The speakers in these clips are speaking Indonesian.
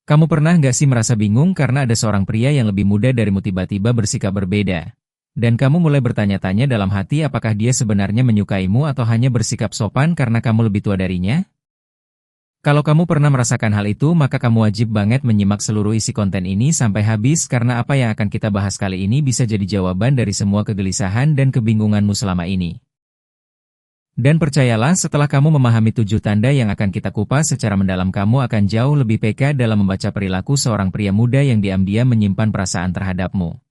Kamu pernah nggak sih merasa bingung karena ada seorang pria yang lebih muda darimu tiba-tiba bersikap berbeda? Dan kamu mulai bertanya-tanya dalam hati apakah dia sebenarnya menyukaimu atau hanya bersikap sopan karena kamu lebih tua darinya? Kalau kamu pernah merasakan hal itu, maka kamu wajib banget menyimak seluruh isi konten ini sampai habis karena apa yang akan kita bahas kali ini bisa jadi jawaban dari semua kegelisahan dan kebingunganmu selama ini. Dan percayalah, setelah kamu memahami 7 tanda yang akan kita kupas secara mendalam, kamu akan jauh lebih peka dalam membaca perilaku seorang pria muda yang diam-diam menyimpan perasaan terhadapmu.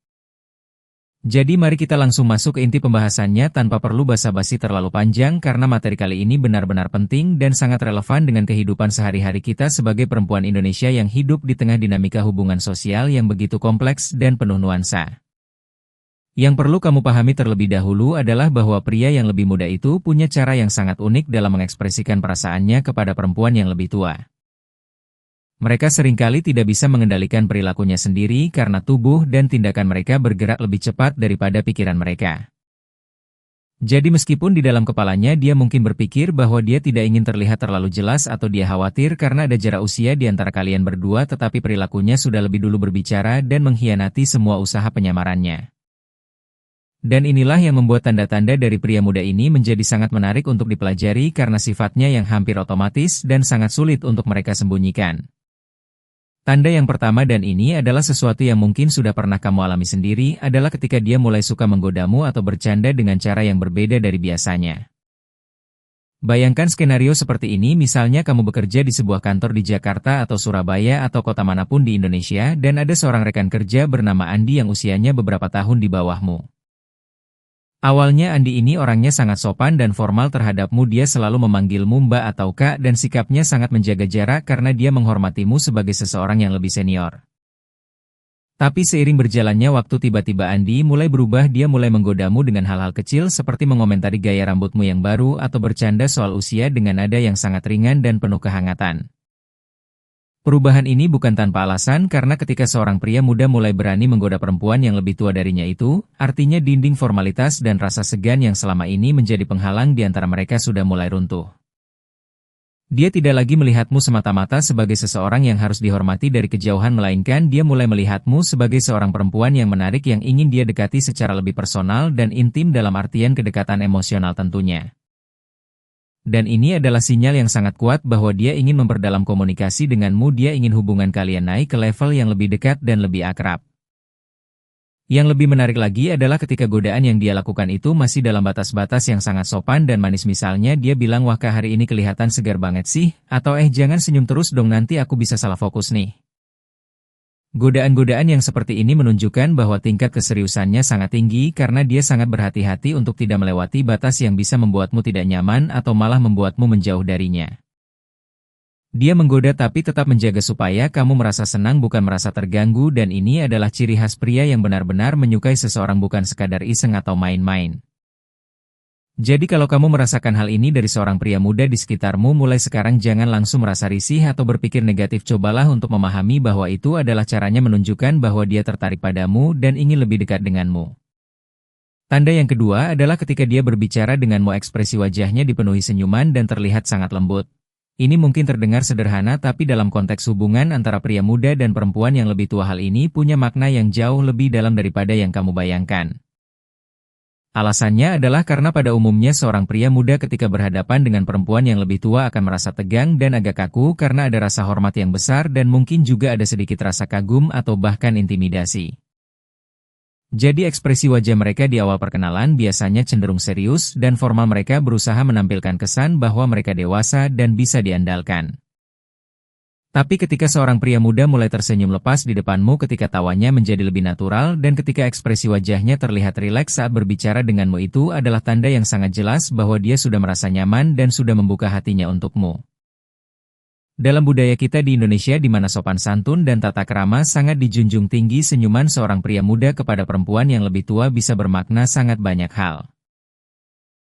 Jadi mari kita langsung masuk ke inti pembahasannya tanpa perlu basa-basi terlalu panjang karena materi kali ini benar-benar penting dan sangat relevan dengan kehidupan sehari-hari kita sebagai perempuan Indonesia yang hidup di tengah dinamika hubungan sosial yang begitu kompleks dan penuh nuansa. Yang perlu kamu pahami terlebih dahulu adalah bahwa pria yang lebih muda itu punya cara yang sangat unik dalam mengekspresikan perasaannya kepada perempuan yang lebih tua. Mereka seringkali tidak bisa mengendalikan perilakunya sendiri karena tubuh dan tindakan mereka bergerak lebih cepat daripada pikiran mereka. Jadi meskipun di dalam kepalanya dia mungkin berpikir bahwa dia tidak ingin terlihat terlalu jelas atau dia khawatir karena ada jarak usia di antara kalian berdua, tetapi perilakunya sudah lebih dulu berbicara dan mengkhianati semua usaha penyamarannya. Dan inilah yang membuat tanda-tanda dari pria muda ini menjadi sangat menarik untuk dipelajari karena sifatnya yang hampir otomatis dan sangat sulit untuk mereka sembunyikan. Tanda yang pertama, dan ini adalah sesuatu yang mungkin sudah pernah kamu alami sendiri, adalah ketika dia mulai suka menggodamu atau bercanda dengan cara yang berbeda dari biasanya. Bayangkan skenario seperti ini, misalnya kamu bekerja di sebuah kantor di Jakarta atau Surabaya atau kota manapun di Indonesia dan ada seorang rekan kerja bernama Andi yang usianya beberapa tahun di bawahmu. Awalnya Andi ini orangnya sangat sopan dan formal terhadapmu, dia selalu memanggilmu Mbak atau Kak dan sikapnya sangat menjaga jarak karena dia menghormatimu sebagai seseorang yang lebih senior. Tapi seiring berjalannya waktu tiba-tiba Andi mulai berubah, dia mulai menggodamu dengan hal-hal kecil seperti mengomentari gaya rambutmu yang baru atau bercanda soal usia dengan nada yang sangat ringan dan penuh kehangatan. Perubahan ini bukan tanpa alasan karena ketika seorang pria muda mulai berani menggoda perempuan yang lebih tua darinya itu, artinya dinding formalitas dan rasa segan yang selama ini menjadi penghalang di antara mereka sudah mulai runtuh. Dia tidak lagi melihatmu semata-mata sebagai seseorang yang harus dihormati dari kejauhan, melainkan dia mulai melihatmu sebagai seorang perempuan yang menarik yang ingin dia dekati secara lebih personal dan intim dalam artian kedekatan emosional tentunya. Dan ini adalah sinyal yang sangat kuat bahwa dia ingin memperdalam komunikasi denganmu, dia ingin hubungan kalian naik ke level yang lebih dekat dan lebih akrab. Yang lebih menarik lagi adalah ketika godaan yang dia lakukan itu masih dalam batas-batas yang sangat sopan dan manis, misalnya dia bilang, "Wah Kak, hari ini kelihatan segar banget sih," atau jangan senyum terus dong, nanti aku bisa salah fokus nih. Godaan-godaan yang seperti ini menunjukkan bahwa tingkat keseriusannya sangat tinggi karena dia sangat berhati-hati untuk tidak melewati batas yang bisa membuatmu tidak nyaman atau malah membuatmu menjauh darinya. Dia menggoda tapi tetap menjaga supaya kamu merasa senang bukan merasa terganggu, dan ini adalah ciri khas pria yang benar-benar menyukai seseorang, bukan sekadar iseng atau main-main. Jadi kalau kamu merasakan hal ini dari seorang pria muda di sekitarmu, mulai sekarang jangan langsung merasa risih atau berpikir negatif, cobalah untuk memahami bahwa itu adalah caranya menunjukkan bahwa dia tertarik padamu dan ingin lebih dekat denganmu. Tanda yang kedua adalah ketika dia berbicara denganmu, ekspresi wajahnya dipenuhi senyuman dan terlihat sangat lembut. Ini mungkin terdengar sederhana, tapi dalam konteks hubungan antara pria muda dan perempuan yang lebih tua, hal ini punya makna yang jauh lebih dalam daripada yang kamu bayangkan. Alasannya adalah karena pada umumnya seorang pria muda ketika berhadapan dengan perempuan yang lebih tua akan merasa tegang dan agak kaku karena ada rasa hormat yang besar dan mungkin juga ada sedikit rasa kagum atau bahkan intimidasi. Jadi ekspresi wajah mereka di awal perkenalan biasanya cenderung serius dan formal, mereka berusaha menampilkan kesan bahwa mereka dewasa dan bisa diandalkan. Tapi ketika seorang pria muda mulai tersenyum lepas di depanmu, ketika tawanya menjadi lebih natural, dan ketika ekspresi wajahnya terlihat rileks saat berbicara denganmu, itu adalah tanda yang sangat jelas bahwa dia sudah merasa nyaman dan sudah membuka hatinya untukmu. Dalam budaya kita di Indonesia di mana sopan santun dan tata krama sangat dijunjung tinggi, senyuman seorang pria muda kepada perempuan yang lebih tua bisa bermakna sangat banyak hal.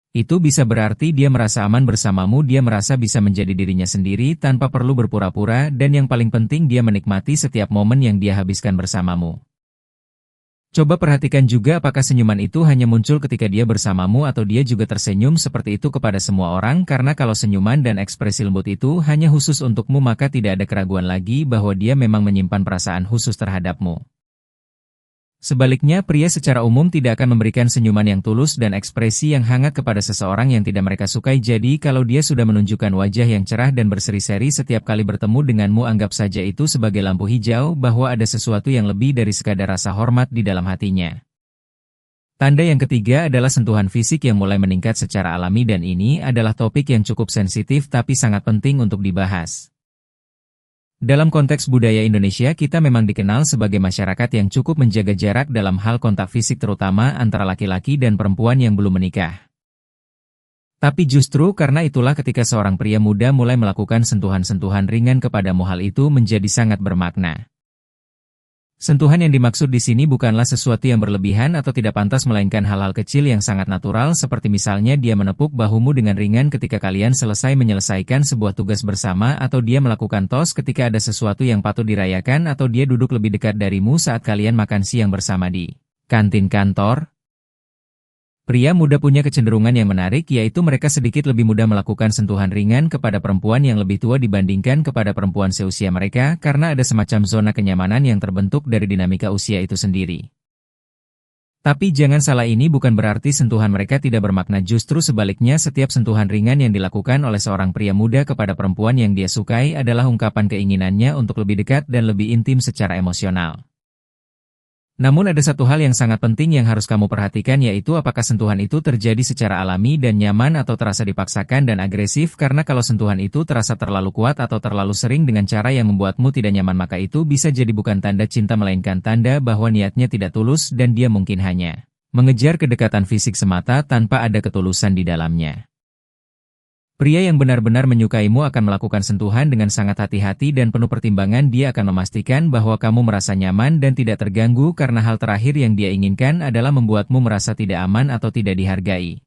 Itu bisa berarti dia merasa aman bersamamu, dia merasa bisa menjadi dirinya sendiri tanpa perlu berpura-pura, dan yang paling penting dia menikmati setiap momen yang dia habiskan bersamamu. Coba perhatikan juga apakah senyuman itu hanya muncul ketika dia bersamamu atau dia juga tersenyum seperti itu kepada semua orang, karena kalau senyuman dan ekspresi lembut itu hanya khusus untukmu maka tidak ada keraguan lagi bahwa dia memang menyimpan perasaan khusus terhadapmu. Sebaliknya, pria secara umum tidak akan memberikan senyuman yang tulus dan ekspresi yang hangat kepada seseorang yang tidak mereka sukai. Jadi kalau dia sudah menunjukkan wajah yang cerah dan berseri-seri setiap kali bertemu denganmu, anggap saja itu sebagai lampu hijau bahwa ada sesuatu yang lebih dari sekadar rasa hormat di dalam hatinya. Tanda yang ketiga adalah sentuhan fisik yang mulai meningkat secara alami, dan ini adalah topik yang cukup sensitif tapi sangat penting untuk dibahas. Dalam konteks budaya Indonesia, kita memang dikenal sebagai masyarakat yang cukup menjaga jarak dalam hal kontak fisik, terutama antara laki-laki dan perempuan yang belum menikah. Tapi justru karena itulah ketika seorang pria muda mulai melakukan sentuhan-sentuhan ringan kepadamu, hal itu menjadi sangat bermakna. Sentuhan yang dimaksud di sini bukanlah sesuatu yang berlebihan atau tidak pantas, melainkan hal-hal kecil yang sangat natural, seperti misalnya dia menepuk bahumu dengan ringan ketika kalian selesai menyelesaikan sebuah tugas bersama, atau dia melakukan tos ketika ada sesuatu yang patut dirayakan, atau dia duduk lebih dekat darimu saat kalian makan siang bersama di kantin kantor. Pria muda punya kecenderungan yang menarik, yaitu mereka sedikit lebih mudah melakukan sentuhan ringan kepada perempuan yang lebih tua dibandingkan kepada perempuan seusia mereka, karena ada semacam zona kenyamanan yang terbentuk dari dinamika usia itu sendiri. Tapi jangan salah, ini bukan berarti sentuhan mereka tidak bermakna, justru sebaliknya setiap sentuhan ringan yang dilakukan oleh seorang pria muda kepada perempuan yang dia sukai adalah ungkapan keinginannya untuk lebih dekat dan lebih intim secara emosional. Namun ada satu hal yang sangat penting yang harus kamu perhatikan, yaitu apakah sentuhan itu terjadi secara alami dan nyaman atau terasa dipaksakan dan agresif, karena kalau sentuhan itu terasa terlalu kuat atau terlalu sering dengan cara yang membuatmu tidak nyaman, maka itu bisa jadi bukan tanda cinta melainkan tanda bahwa niatnya tidak tulus dan dia mungkin hanya mengejar kedekatan fisik semata tanpa ada ketulusan di dalamnya. Pria yang benar-benar menyukaimu akan melakukan sentuhan dengan sangat hati-hati dan penuh pertimbangan. Dia akan memastikan bahwa kamu merasa nyaman dan tidak terganggu, karena hal terakhir yang dia inginkan adalah membuatmu merasa tidak aman atau tidak dihargai.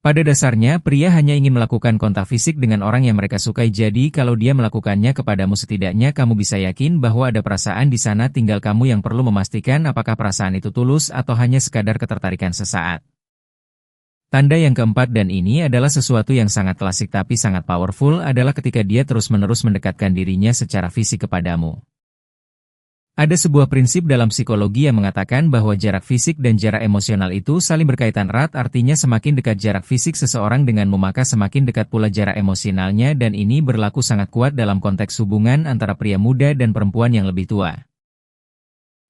Pada dasarnya, pria hanya ingin melakukan kontak fisik dengan orang yang mereka sukai, jadi kalau dia melakukannya kepadamu, setidaknya kamu bisa yakin bahwa ada perasaan di sana, tinggal kamu yang perlu memastikan apakah perasaan itu tulus atau hanya sekadar ketertarikan sesaat. Tanda yang keempat, dan ini adalah sesuatu yang sangat klasik tapi sangat powerful, adalah ketika dia terus-menerus mendekatkan dirinya secara fisik kepadamu. Ada sebuah prinsip dalam psikologi yang mengatakan bahwa jarak fisik dan jarak emosional itu saling berkaitan erat, artinya semakin dekat jarak fisik seseorang denganmu maka semakin dekat pula jarak emosionalnya, dan ini berlaku sangat kuat dalam konteks hubungan antara pria muda dan perempuan yang lebih tua.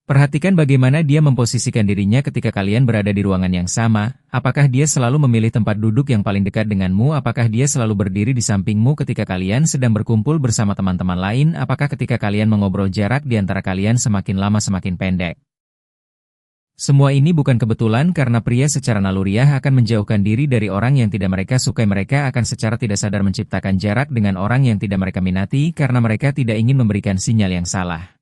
Perhatikan bagaimana dia memposisikan dirinya ketika kalian berada di ruangan yang sama. Apakah dia selalu memilih tempat duduk yang paling dekat denganmu? Apakah dia selalu berdiri di sampingmu ketika kalian sedang berkumpul bersama teman-teman lain? Apakah ketika kalian mengobrol jarak di antara kalian semakin lama semakin pendek? Semua ini bukan kebetulan, karena pria secara naluriah akan menjauhkan diri dari orang yang tidak mereka sukai. Mereka akan secara tidak sadar menciptakan jarak dengan orang yang tidak mereka minati, karena mereka tidak ingin memberikan sinyal yang salah.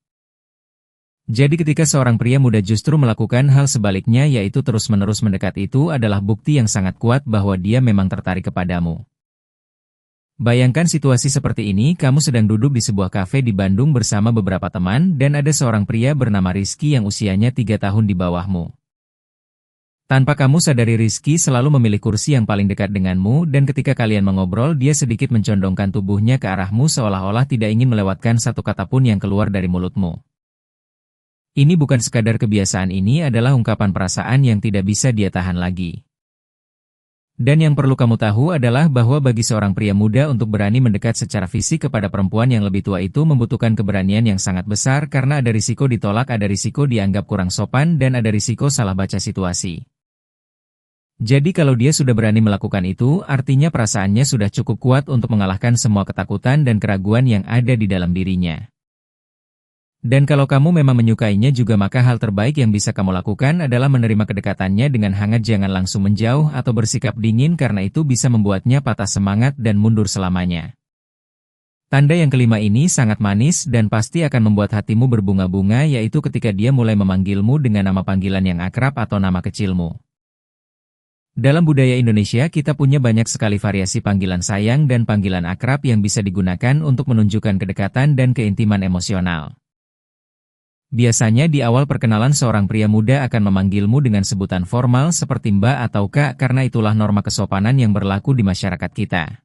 Jadi ketika seorang pria muda justru melakukan hal sebaliknya, yaitu terus-menerus mendekat, itu adalah bukti yang sangat kuat bahwa dia memang tertarik kepadamu. Bayangkan situasi seperti ini, kamu sedang duduk di sebuah kafe di Bandung bersama beberapa teman, dan ada seorang pria bernama Rizky yang usianya 3 tahun di bawahmu. Tanpa kamu sadari, Rizky selalu memilih kursi yang paling dekat denganmu, dan ketika kalian mengobrol, dia sedikit mencondongkan tubuhnya ke arahmu seolah-olah tidak ingin melewatkan satu kata pun yang keluar dari mulutmu. Ini bukan sekadar kebiasaan, ini adalah ungkapan perasaan yang tidak bisa dia tahan lagi. Dan yang perlu kamu tahu adalah bahwa bagi seorang pria muda untuk berani mendekat secara fisik kepada perempuan yang lebih tua itu membutuhkan keberanian yang sangat besar, karena ada risiko ditolak, ada risiko dianggap kurang sopan, dan ada risiko salah baca situasi. Jadi kalau dia sudah berani melakukan itu, artinya perasaannya sudah cukup kuat untuk mengalahkan semua ketakutan dan keraguan yang ada di dalam dirinya. Dan kalau kamu memang menyukainya juga, maka hal terbaik yang bisa kamu lakukan adalah menerima kedekatannya dengan hangat, jangan langsung menjauh atau bersikap dingin, karena itu bisa membuatnya patah semangat dan mundur selamanya. Tanda yang kelima ini sangat manis dan pasti akan membuat hatimu berbunga-bunga, yaitu ketika dia mulai memanggilmu dengan nama panggilan yang akrab atau nama kecilmu. Dalam budaya Indonesia, kita punya banyak sekali variasi panggilan sayang dan panggilan akrab yang bisa digunakan untuk menunjukkan kedekatan dan keintiman emosional. Biasanya di awal perkenalan seorang pria muda akan memanggilmu dengan sebutan formal seperti Mbak atau Kak karena itulah norma kesopanan yang berlaku di masyarakat kita.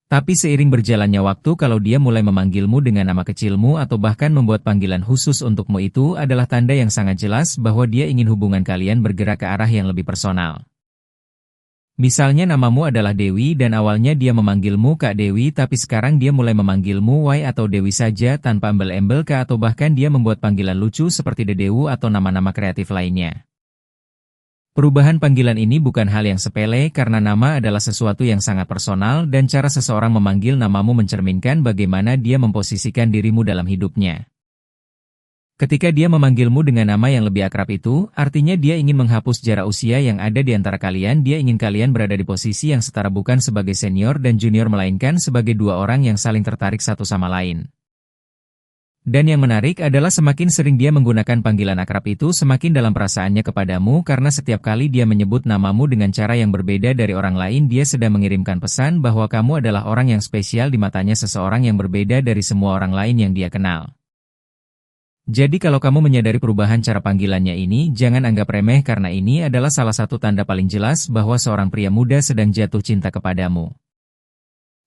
Tapi seiring berjalannya waktu kalau dia mulai memanggilmu dengan nama kecilmu atau bahkan membuat panggilan khusus untukmu itu adalah tanda yang sangat jelas bahwa dia ingin hubungan kalian bergerak ke arah yang lebih personal. Misalnya namamu adalah Dewi dan awalnya dia memanggilmu Kak Dewi tapi sekarang dia mulai memanggilmu Y atau Dewi saja tanpa embel-embel Kak atau bahkan dia membuat panggilan lucu seperti Dedewu atau nama-nama kreatif lainnya. Perubahan panggilan ini bukan hal yang sepele karena nama adalah sesuatu yang sangat personal dan cara seseorang memanggil namamu mencerminkan bagaimana dia memposisikan dirimu dalam hidupnya. Ketika dia memanggilmu dengan nama yang lebih akrab itu, artinya dia ingin menghapus jarak usia yang ada di antara kalian. Dia ingin kalian berada di posisi yang setara bukan sebagai senior dan junior melainkan sebagai dua orang yang saling tertarik satu sama lain. Dan yang menarik adalah semakin sering dia menggunakan panggilan akrab itu semakin dalam perasaannya kepadamu karena setiap kali dia menyebut namamu dengan cara yang berbeda dari orang lain dia sedang mengirimkan pesan bahwa kamu adalah orang yang spesial di matanya seseorang yang berbeda dari semua orang lain yang dia kenal. Jadi kalau kamu menyadari perubahan cara panggilannya ini jangan anggap remeh karena ini adalah salah satu tanda paling jelas bahwa seorang pria muda sedang jatuh cinta kepadamu.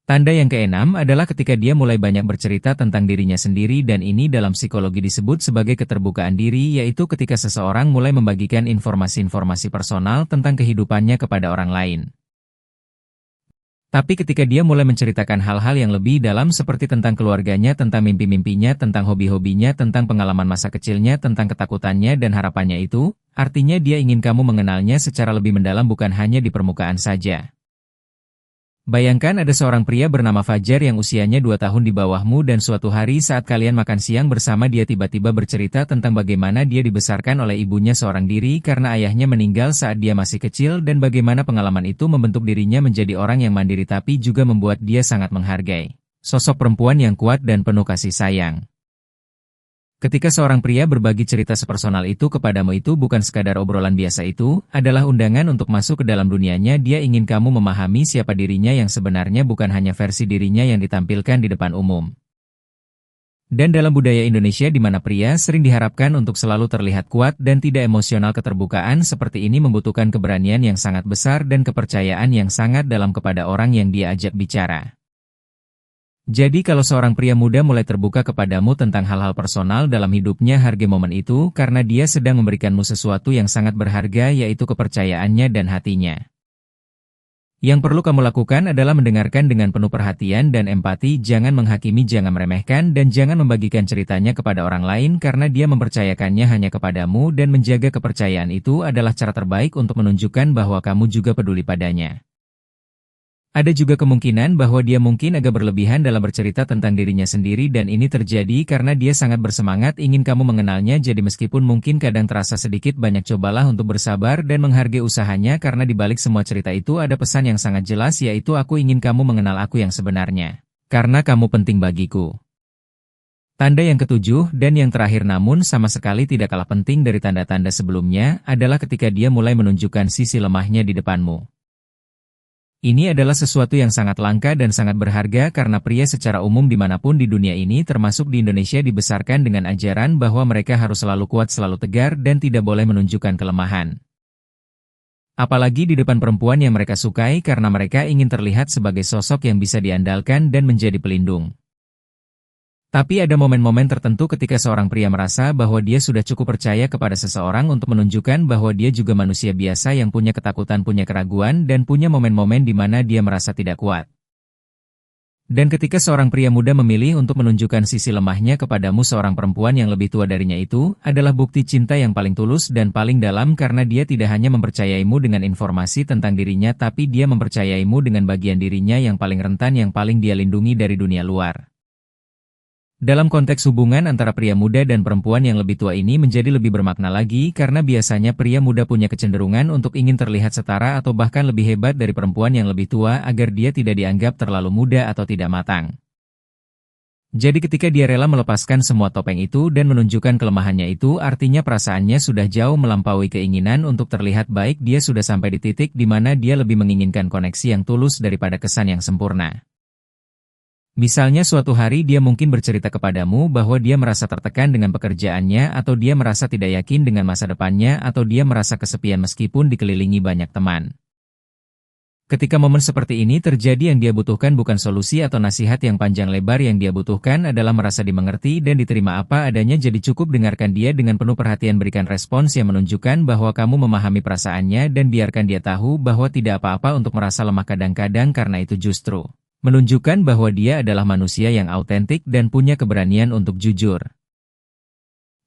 Tanda yang keenam adalah ketika dia mulai banyak bercerita tentang dirinya sendiri dan ini dalam psikologi disebut sebagai keterbukaan diri yaitu ketika seseorang mulai membagikan informasi-informasi personal tentang kehidupannya kepada orang lain. Tapi ketika dia mulai menceritakan hal-hal yang lebih dalam seperti tentang keluarganya, tentang mimpi-mimpinya, tentang hobi-hobinya, tentang pengalaman masa kecilnya, tentang ketakutannya dan harapannya itu, artinya dia ingin kamu mengenalnya secara lebih mendalam bukan hanya di permukaan saja. Bayangkan ada seorang pria bernama Fajar yang usianya 2 tahun di bawahmu dan suatu hari saat kalian makan siang bersama dia tiba-tiba bercerita tentang bagaimana dia dibesarkan oleh ibunya seorang diri karena ayahnya meninggal saat dia masih kecil dan bagaimana pengalaman itu membentuk dirinya menjadi orang yang mandiri tapi juga membuat dia sangat menghargai sosok perempuan yang kuat dan penuh kasih sayang. Ketika seorang pria berbagi cerita sepersonal itu kepadamu itu bukan sekadar obrolan biasa itu, adalah undangan untuk masuk ke dalam dunianya dia ingin kamu memahami siapa dirinya yang sebenarnya bukan hanya versi dirinya yang ditampilkan di depan umum. Dan dalam budaya Indonesia di mana pria sering diharapkan untuk selalu terlihat kuat dan tidak emosional keterbukaan seperti ini membutuhkan keberanian yang sangat besar dan kepercayaan yang sangat dalam kepada orang yang dia ajak bicara. Jadi kalau seorang pria muda mulai terbuka kepadamu tentang hal-hal personal dalam hidupnya hargai momen itu karena dia sedang memberikanmu sesuatu yang sangat berharga yaitu kepercayaannya dan hatinya. Yang perlu kamu lakukan adalah mendengarkan dengan penuh perhatian dan empati, jangan menghakimi, jangan meremehkan dan jangan membagikan ceritanya kepada orang lain karena dia mempercayakannya hanya kepadamu dan menjaga kepercayaan itu adalah cara terbaik untuk menunjukkan bahwa kamu juga peduli padanya. Ada juga kemungkinan bahwa dia mungkin agak berlebihan dalam bercerita tentang dirinya sendiri dan ini terjadi karena dia sangat bersemangat ingin kamu mengenalnya jadi meskipun mungkin kadang terasa sedikit banyak cobalah untuk bersabar dan menghargai usahanya karena di balik semua cerita itu ada pesan yang sangat jelas yaitu aku ingin kamu mengenal aku yang sebenarnya. Karena kamu penting bagiku. Tanda yang ketujuh dan yang terakhir namun sama sekali tidak kalah penting dari tanda-tanda sebelumnya adalah ketika dia mulai menunjukkan sisi lemahnya di depanmu. Ini adalah sesuatu yang sangat langka dan sangat berharga karena pria secara umum dimanapun di dunia ini termasuk di Indonesia dibesarkan dengan ajaran bahwa mereka harus selalu kuat, selalu tegar dan tidak boleh menunjukkan kelemahan. Apalagi di depan perempuan yang mereka sukai karena mereka ingin terlihat sebagai sosok yang bisa diandalkan dan menjadi pelindung. Tapi ada momen-momen tertentu ketika seorang pria merasa bahwa dia sudah cukup percaya kepada seseorang untuk menunjukkan bahwa dia juga manusia biasa yang punya ketakutan, punya keraguan, dan punya momen-momen di mana dia merasa tidak kuat. Dan ketika seorang pria muda memilih untuk menunjukkan sisi lemahnya kepadamu seorang perempuan yang lebih tua darinya itu adalah bukti cinta yang paling tulus dan paling dalam karena dia tidak hanya mempercayaimu dengan informasi tentang dirinya tapi dia mempercayaimu dengan bagian dirinya yang paling rentan yang paling dia lindungi dari dunia luar. Dalam konteks hubungan antara pria muda dan perempuan yang lebih tua ini menjadi lebih bermakna lagi karena biasanya pria muda punya kecenderungan untuk ingin terlihat setara atau bahkan lebih hebat dari perempuan yang lebih tua agar dia tidak dianggap terlalu muda atau tidak matang. Jadi ketika dia rela melepaskan semua topeng itu dan menunjukkan kelemahannya itu artinya perasaannya sudah jauh melampaui keinginan untuk terlihat baik, dia sudah sampai di titik di mana dia lebih menginginkan koneksi yang tulus daripada kesan yang sempurna. Misalnya suatu hari dia mungkin bercerita kepadamu bahwa dia merasa tertekan dengan pekerjaannya atau dia merasa tidak yakin dengan masa depannya atau dia merasa kesepian meskipun dikelilingi banyak teman. Ketika momen seperti ini terjadi, yang dia butuhkan bukan solusi atau nasihat yang panjang lebar, yang dia butuhkan adalah merasa dimengerti dan diterima apa adanya. Jadi cukup dengarkan dia dengan penuh perhatian, berikan respons yang menunjukkan bahwa kamu memahami perasaannya dan biarkan dia tahu bahwa tidak apa-apa untuk merasa lemah kadang-kadang, karena itu justru menunjukkan bahwa dia adalah manusia yang autentik dan punya keberanian untuk jujur.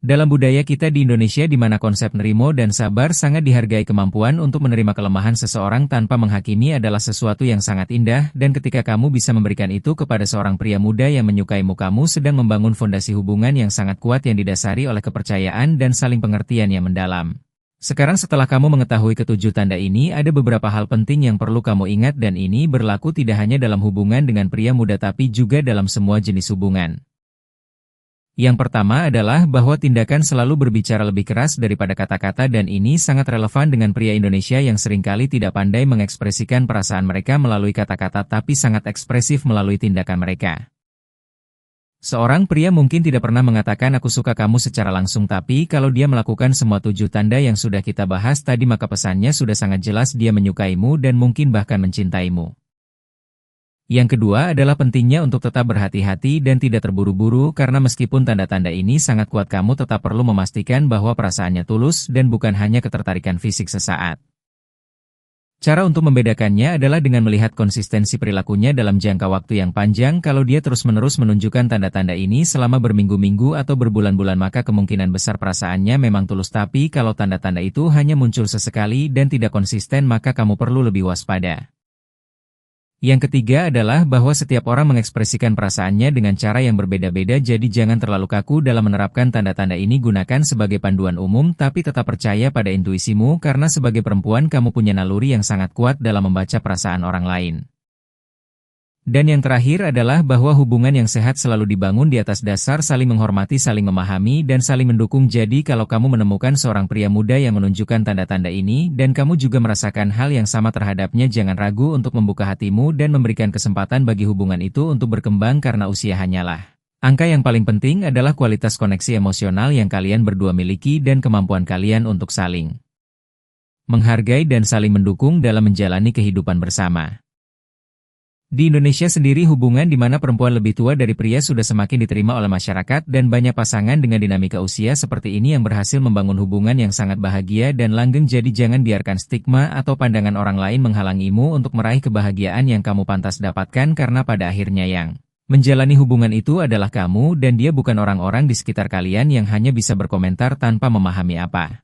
Dalam budaya kita di Indonesia di mana konsep nerimo dan sabar sangat dihargai, kemampuan untuk menerima kelemahan seseorang tanpa menghakimi adalah sesuatu yang sangat indah, dan ketika kamu bisa memberikan itu kepada seorang pria muda yang menyukaimu, kamu sedang membangun fondasi hubungan yang sangat kuat yang didasari oleh kepercayaan dan saling pengertian yang mendalam. Sekarang setelah kamu mengetahui ketujuh tanda ini, ada beberapa hal penting yang perlu kamu ingat, dan ini berlaku tidak hanya dalam hubungan dengan pria muda tapi juga dalam semua jenis hubungan. Yang pertama adalah bahwa tindakan selalu berbicara lebih keras daripada kata-kata, dan ini sangat relevan dengan pria Indonesia yang seringkali tidak pandai mengekspresikan perasaan mereka melalui kata-kata tapi sangat ekspresif melalui tindakan mereka. Seorang pria mungkin tidak pernah mengatakan "aku suka kamu" secara langsung, tapi kalau dia melakukan semua tujuh tanda yang sudah kita bahas tadi, maka pesannya sudah sangat jelas, dia menyukaimu dan mungkin bahkan mencintaimu. Yang kedua adalah pentingnya untuk tetap berhati-hati dan tidak terburu-buru, karena meskipun tanda-tanda ini sangat kuat, kamu tetap perlu memastikan bahwa perasaannya tulus dan bukan hanya ketertarikan fisik sesaat. Cara untuk membedakannya adalah dengan melihat konsistensi perilakunya dalam jangka waktu yang panjang. Kalau dia terus-menerus menunjukkan tanda-tanda ini selama berminggu-minggu atau berbulan-bulan, maka kemungkinan besar perasaannya memang tulus. Tapi kalau tanda-tanda itu hanya muncul sesekali dan tidak konsisten, maka kamu perlu lebih waspada. Yang ketiga adalah bahwa setiap orang mengekspresikan perasaannya dengan cara yang berbeda-beda, jadi jangan terlalu kaku dalam menerapkan tanda-tanda ini. Gunakan sebagai panduan umum, tapi tetap percaya pada intuisimu, karena sebagai perempuan kamu punya naluri yang sangat kuat dalam membaca perasaan orang lain. Dan yang terakhir adalah bahwa hubungan yang sehat selalu dibangun di atas dasar saling menghormati, saling memahami, dan saling mendukung. Jadi kalau kamu menemukan seorang pria muda yang menunjukkan tanda-tanda ini, dan kamu juga merasakan hal yang sama terhadapnya, jangan ragu untuk membuka hatimu dan memberikan kesempatan bagi hubungan itu untuk berkembang, karena usia hanyalah angka. Yang paling penting adalah kualitas koneksi emosional yang kalian berdua miliki dan kemampuan kalian untuk saling menghargai dan saling mendukung dalam menjalani kehidupan bersama. Di Indonesia sendiri, hubungan di mana perempuan lebih tua dari pria sudah semakin diterima oleh masyarakat, dan banyak pasangan dengan dinamika usia seperti ini yang berhasil membangun hubungan yang sangat bahagia dan langgeng. Jadi jangan biarkan stigma atau pandangan orang lain menghalangimu untuk meraih kebahagiaan yang kamu pantas dapatkan, karena pada akhirnya yang menjalani hubungan itu adalah kamu dan dia, bukan orang-orang di sekitar kalian yang hanya bisa berkomentar tanpa memahami apa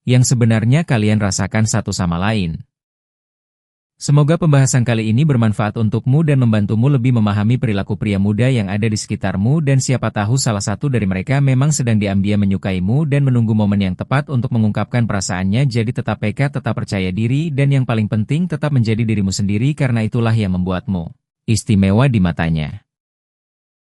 yang sebenarnya kalian rasakan satu sama lain. Semoga pembahasan kali ini bermanfaat untukmu dan membantumu lebih memahami perilaku pria muda yang ada di sekitarmu, dan siapa tahu salah satu dari mereka memang sedang diam-diam menyukaimu dan menunggu momen yang tepat untuk mengungkapkan perasaannya. Jadi tetap peka, tetap percaya diri, dan yang paling penting tetap menjadi dirimu sendiri, karena itulah yang membuatmu istimewa di matanya.